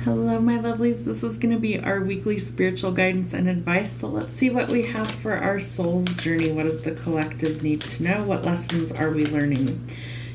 Hello, my lovelies. This is going to be our weekly spiritual guidance and advice. So let's see what we have for our soul's journey. What does the collective need to know? What lessons are we learning?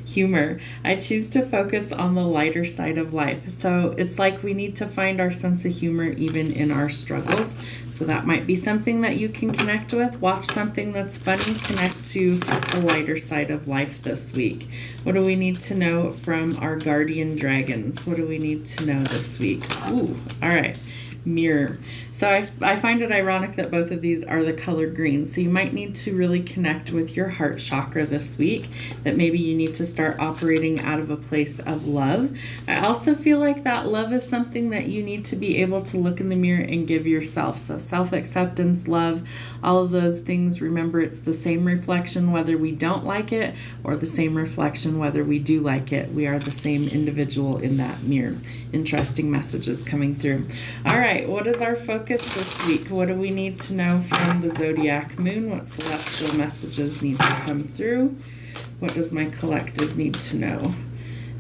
Humor. I choose to focus on the lighter side of life. So it's like we need to find our sense of humor even in our struggles. So that might be something that you can connect with. Watch something that's funny. Connect to the lighter side of life this week. What do we need to know from our guardian dragons? What do we need to know this week? Ooh, all right. Mirror. So I find it ironic that both of these are the color green. So you might need to really connect with your heart chakra this week, that maybe you need to start operating out of a place of love. I also feel like that love is something that you need to be able to look in the mirror and give yourself. So self-acceptance, love, all of those things. Remember, it's the same reflection whether we don't like it or the same reflection whether we do like it. We are the same individual in that mirror. Interesting messages coming through. All right, what is our focus this week? What do we need to know from the zodiac moon? What celestial messages need to come through? What does my collective need to know?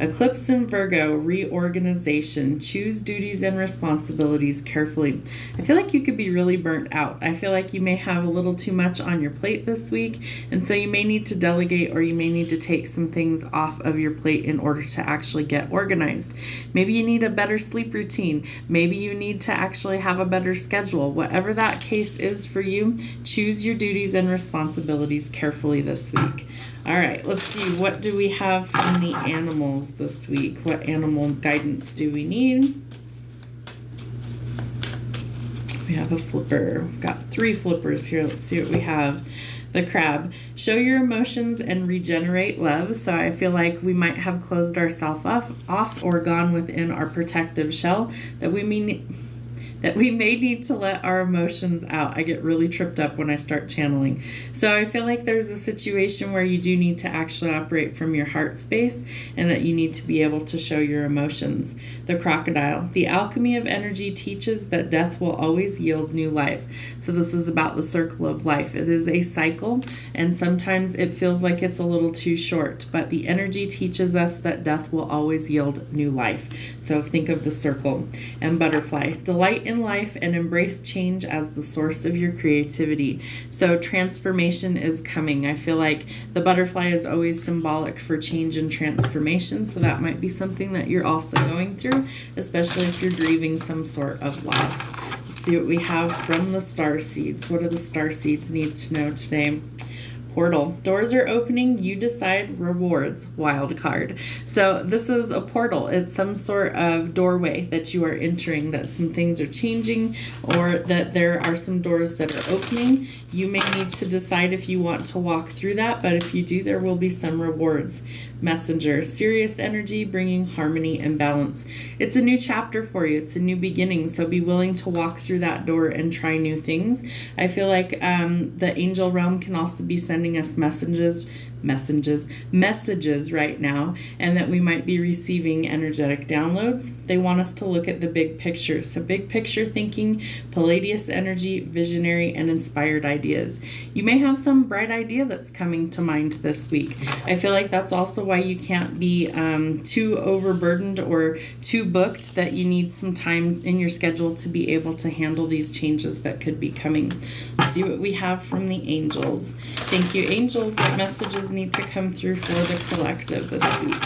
Eclipse in Virgo, reorganization. Choose duties and responsibilities carefully. I feel like you could be really burnt out. I feel like you may have a little too much on your plate this week, and so you may need to delegate, or you may need to take some things off of your plate in order to actually get organized. Maybe you need a better sleep routine. Maybe you need to actually have a better schedule. Whatever that case is for you, choose your duties and responsibilities carefully this week. All right, let's see. What do we have from the animals this week? What animal guidance do we need? We have a flipper. We've got 3 flippers here. Let's see what we have. The crab. Show your emotions and regenerate love. So I feel like we might have closed ourselves off or gone within our protective shell that we may need to let our emotions out. I get really tripped up when I start channeling. So I feel like there's a situation where you do need to actually operate from your heart space, and that you need to be able to show your emotions. The crocodile. The alchemy of energy teaches that death will always yield new life. So this is about the circle of life. It is a cycle, and sometimes it feels like it's a little too short, but the energy teaches us that death will always yield new life. So think of the circle. And butterfly. Delight in life and embrace change as the source of your creativity. So transformation is coming. I feel like the butterfly is always symbolic for change and transformation, so that might be something that you're also going through, especially if you're grieving some sort of loss. Let's see what we have from the star seeds. What do the star seeds need to know today? Portal. Doors are opening. You decide. Rewards. Wild card. So this is a portal. It's some sort of doorway that you are entering, that some things are changing, or that there are some doors that are opening. You may need to decide if you want to walk through that, but if you do, there will be some rewards. Messenger. Serious energy, bringing harmony and balance. It's a new chapter for you. It's a new beginning, so be willing to walk through that door and try new things. I feel like the angel realm can also be sending us messages right now, and that we might be receiving energetic downloads. They want us to look at the big picture. So big picture thinking, Palladius energy, visionary, and inspired ideas. You may have some bright idea that's coming to mind this week. I feel like that's also why you can't be too overburdened or too booked, that you need some time in your schedule to be able to handle these changes that could be coming. Let's see what we have from the angels. Thank you, angels. What messages need to come through for the collective this week?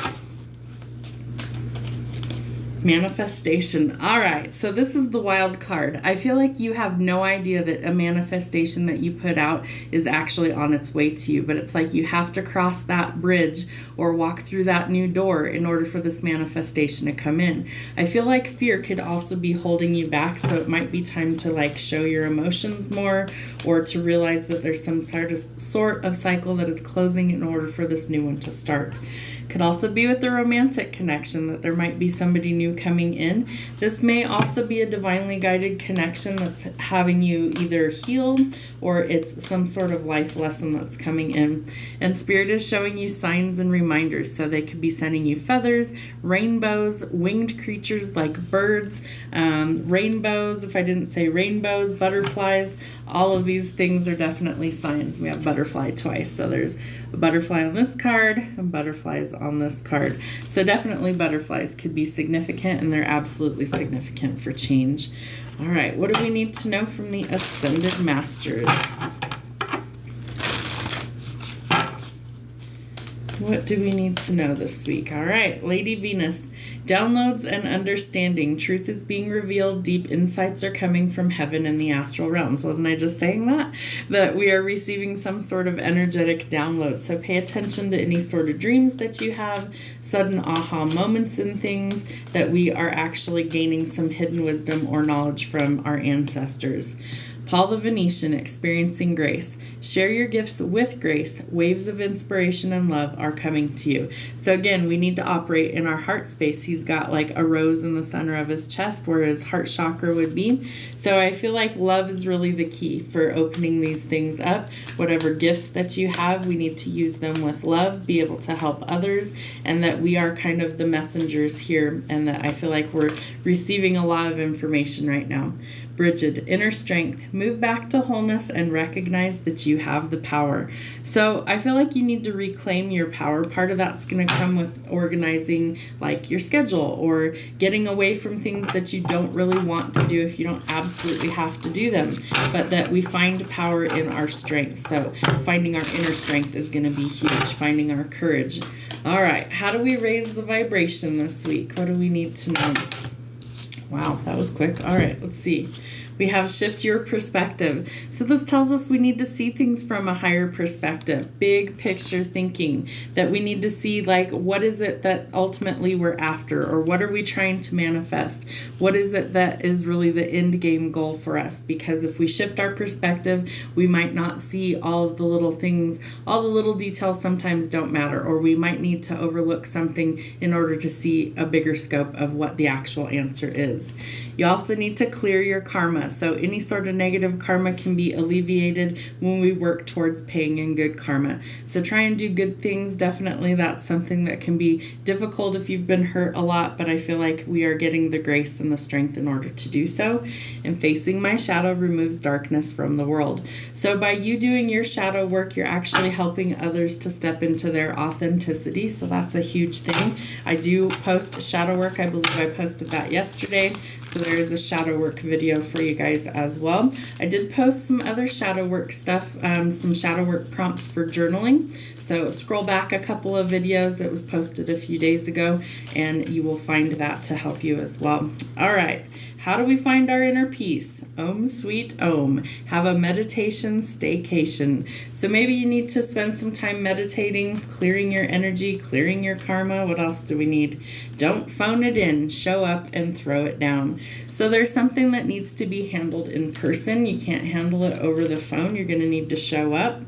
Manifestation. All right, so this is the wild card. I feel like you have no idea that a manifestation that you put out is actually on its way to you, but it's like you have to cross that bridge or walk through that new door in order for this manifestation to come in. I feel like fear could also be holding you back, so it might be time to show your emotions more, or to realize that there's some sort of cycle that is closing in order for this new one to start. Could also be with the romantic connection, that there might be somebody new coming in. This may also be a divinely guided connection that's having you either heal, or it's some sort of life lesson that's coming in. And Spirit is showing you signs and reminders. So they could be sending you feathers, rainbows, winged creatures like birds, rainbows, if I didn't say rainbows, butterflies. All of these things are definitely signs. We have butterfly twice. So there's a butterfly on this card and butterflies on this card. So definitely butterflies could be significant, and they're absolutely significant for change. All right, what do we need to know from the Ascended Masters? What do we need to know this week? All right, Lady Venus. Downloads and understanding. Truth is being revealed. Deep insights are coming from heaven and the astral realms. Wasn't I just saying that? That we are receiving some sort of energetic download. So pay attention to any sort of dreams that you have, sudden aha moments in things, that we are actually gaining some hidden wisdom or knowledge from our ancestors. Paul the Venetian, experiencing grace. Share your gifts with grace. Waves of inspiration and love are coming to you. So again, we need to operate in our heart space. He's got like a rose in the center of his chest where his heart chakra would be. So I feel like love is really the key for opening these things up. Whatever gifts that you have, we need to use them with love, be able to help others, and that we are kind of the messengers here, and that I feel like we're receiving a lot of information right now. Bridget, inner strength, move back to wholeness and recognize that you have the power. So I feel like you need to reclaim your power. Part of that's going to come with organizing like your schedule or getting away from things that you don't really want to do if you don't absolutely have to do them, but that we find power in our strength. So finding our inner strength is going to be huge, finding our courage. All right, how do we raise the vibration this week? What do we need to know? Wow, that was quick. All right, let's see. We have shift your perspective. So this tells us we need to see things from a higher perspective, big picture thinking, that we need to see like what is it that ultimately we're after, or what are we trying to manifest? What is it that is really the end game goal for us? Because if we shift our perspective, we might not see all of the little things, all the little details sometimes don't matter, or we might need to overlook something in order to see a bigger scope of what the actual answer is. You also need to clear your karma. So any sort of negative karma can be alleviated when we work towards paying in good karma. So try and do good things. Definitely that's something that can be difficult if you've been hurt a lot, but I feel like we are getting the grace and the strength in order to do so. And facing my shadow removes darkness from the world. So by you doing your shadow work, you're actually helping others to step into their authenticity. So that's a huge thing. I do post shadow work. I believe I posted that yesterday. So there is a shadow work video for you guys as well. I did post some other shadow work stuff, some shadow work prompts for journaling. So scroll back a couple of videos that was posted a few days ago, and you will find that to help you as well. All right. How do we find our inner peace? Om sweet Om. Have a meditation staycation. So maybe you need to spend some time meditating, clearing your energy, clearing your karma. What else do we need? Don't phone it in. Show up and throw it down. So there's something that needs to be handled in person. You can't handle it over the phone. You're going to need to show up.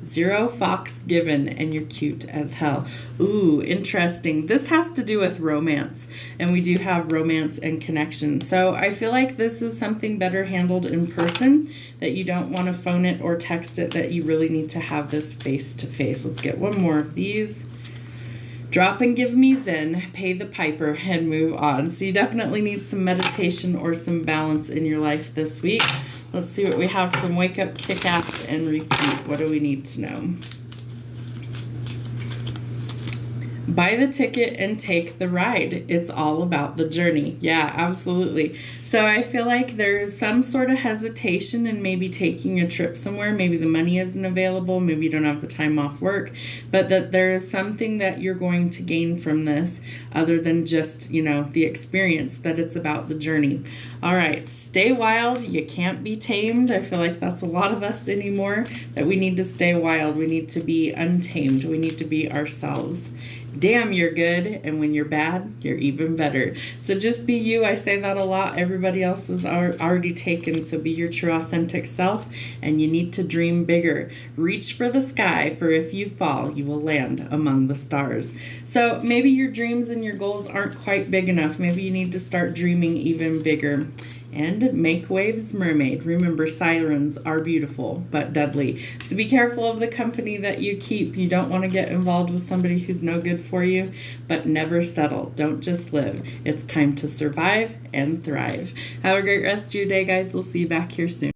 0 fucks given, and you're cute as hell. Ooh, interesting. This has to do with romance, and we do have romance and connection. So I feel like this is something better handled in person, that you don't want to phone it or text it, that you really need to have this face to face. Let's get one more of these. Drop and give me Zen, pay the piper, and move on. So you definitely need some meditation or some balance in your life this week. Let's see what we have from Wake Up, Kick Ass, and Repeat. What do we need to know? Buy the ticket and take the ride. It's all about the journey. Yeah, absolutely. So I feel like there's some sort of hesitation in maybe taking a trip somewhere. Maybe the money isn't available. Maybe you don't have the time off work. But that there is something that you're going to gain from this other than just, the experience, that it's about the journey. All right, stay wild. You can't be tamed. I feel like that's a lot of us anymore, that we need to stay wild. We need to be untamed. We need to be ourselves. Damn, you're good, and when you're bad, you're even better. So just be you. I say that a lot. Everybody else is already taken, so be your true authentic self, and you need to dream bigger. Reach for the sky, for if you fall, you will land among the stars. So maybe your dreams and your goals aren't quite big enough. Maybe you need to start dreaming even bigger. And make waves, mermaid. Remember, sirens are beautiful but deadly. So be careful of the company that you keep. You don't want to get involved with somebody who's no good for you, but never settle. Don't just live. It's time to survive and thrive. Have a great rest of your day, guys. We'll see you back here soon.